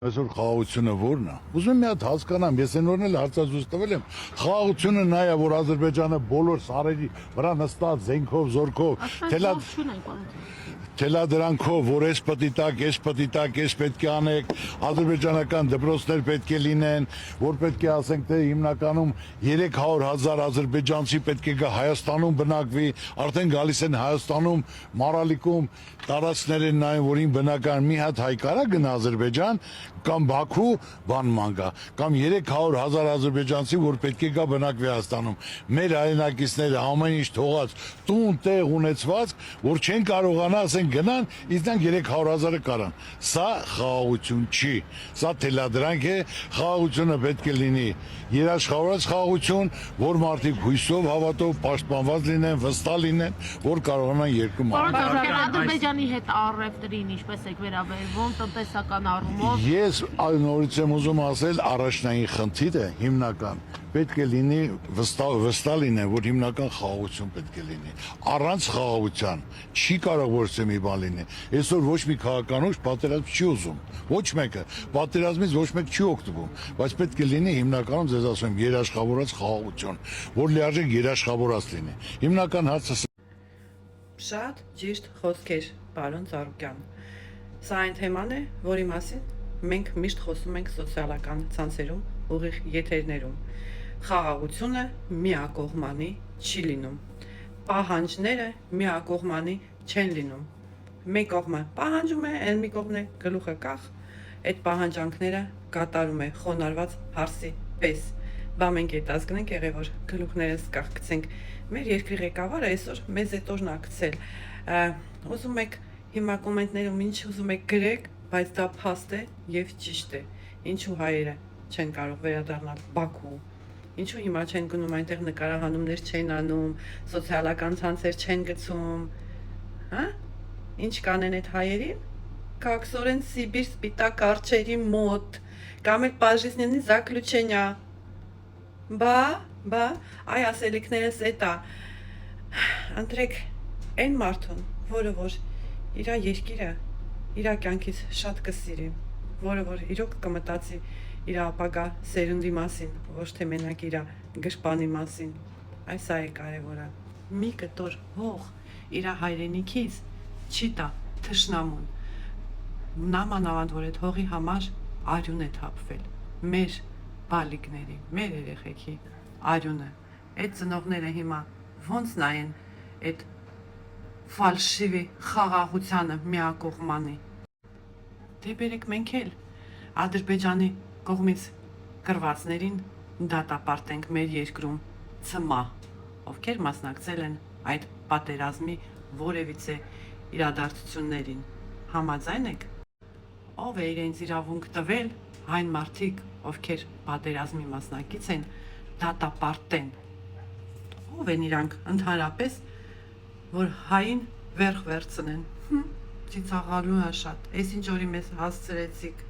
Այսօր խաղաղությունը ո՞րն է։ Ուզում եմ մի հատ հասկանամ, ես այն օրն էլ հարցազրույց տվել եմ։ Խաղաղությունը նա է, որ Ադրբեջանը բոլոր սարերի վրա նստած զենքով, զորքով, թելադրանքով, որ էս պտի տակ, էս պետք է անեք, ադրբեջանական դպրոցներ պետք է լինեն, որ պետք է ասենք թե հիմնականում 300,000 ադրբեջանցի պետք է գա Հայաստանում բնակվի, արդեն գալիս են Հայաստանում, Մարալիկում տարածքներ են նայում, որին բնական մի հատ հայ կարա գնա Ադրբեջան կամ Բաքու բանման գա, կամ 300,000 ադրբեջանցի, որ պետք է գա բնակվի Հայաստանում։ Մեր հայրենակիցները ամեն ինչ թողած, տուն տեղ ունեցված, որ չեն կարողանա ասեն գնան, իսկ նրանք 300,000-ը կարան։ Սա խաղաղություն չի, սա թելադրանք է, խաղաղությունը պետք է լինի երաշխավորած խաղաղություն, որ մարդիկ հույսով, հավատով պաշտպանված լինեն, վստահ լինեն, որ կարողանան երկրում անել։ Ադրբեջանի հետ առևտրին ինչպես եք վերաբերվում տնտեսական առումով։ Ես նորից եմ ուզում ասել, առաջնային խնդիրը հիմնական պետք է լինի վստահ լինեն, որ հիմնական խաղաղություն պետք է լինի։ Առանց խաղաղության չի կարող ոչ մի բան լինի։ Այսօր ոչ մի քաղաքանուշ պատերազմ չի ուզում։ Ոչ մեկը պատերազմից ոչ մեկ չի օգտվում, բայց պետք է լինի հիմնականում ձեզ ասում եմ երաշխավորած խաղաղություն, որ լիարժեք երաշխավորած լինի։ Հիմնական հարցը Շատ ճիշտ խոսքեր, պարոն Ծառուկյան։ Սա այն թեման է, որի մասին մենք միշտ խոսում ենք սոցիալական ցանցերում, ուղիղ եթերներում։ Խաղաղությունը միակողմանի չի լինում։ Պահանջները միակողմանի չեն լինում։ Մեկ կողմը պահանջում է, այն մի կողմն է գլուխը կախ, այդ պահանջանքները կատարում է խոնարհված հարսի պես։ Բա մենք այդ ազգնենք եղել, որ գլուխներս կախկցենք։ Մեր երկրի ղեկավարը այսօր մեզ այդ օրն ակցել։ Ուզում եք հիմա կոմենտներում ինչ ուզում եք գրեք, բայց դա փաստ է եւ ճիշտ է։ Ինչու հայերը չեն կարող վերադառնալ Բաքու։ Ինչու հիմա չեն գնում այնտեղ նկարահանումներ չեն անում, սոցիալական ցանցեր չեն գցում։ Հա? Ինչ կանեն այդ հայերին։ Կաքսորեն Սիբիր սպիտակ արջերի մոտ, կամ էլ пожизненный заключение։ Բա, այ ասելիքներս էտա։ Ընտրեք այն մարդուն, որը որ իր երկիրը, իր կյանքից շատ կսիրի, որը որ իրոք կմտածի իր ապագա սերունդի մասին, ոչ թե մենակ իր գրպանի մասին։ Այս է կարևորը։ Մի կտոր հող իր հայրենիքից չի տա թշնամուն։ Նամանավանդ որ այդ հողի համար արյուն է թափվել։ Մեր բալիկների, մեր երեխեքի արյունը։ Այդ ծնողները հիմա ոնց նայեն այդ ֆալշիվի խաղաղությանը միակողմանի։ Դե բերեք մենք էլ Ադրբեջանի կողմից կրվածներին դատապարտենք մեր երկրում ցմահ, ովքեր մասնակցել են այդ պատերազմի որևիցե իրադարձություններին։ Համաձայն եք։ Ով է իրենց իրավունք տվել այն մարդիկ, ովքեր պատերազմի մասնակից են, դատապարտեն։ Ով են իրանք ընդհանրապես, որ հային վերք վերցնեն։ Ծիծաղալու է շատ։ Այս ինչ օրի մեզ հասցրեցիք։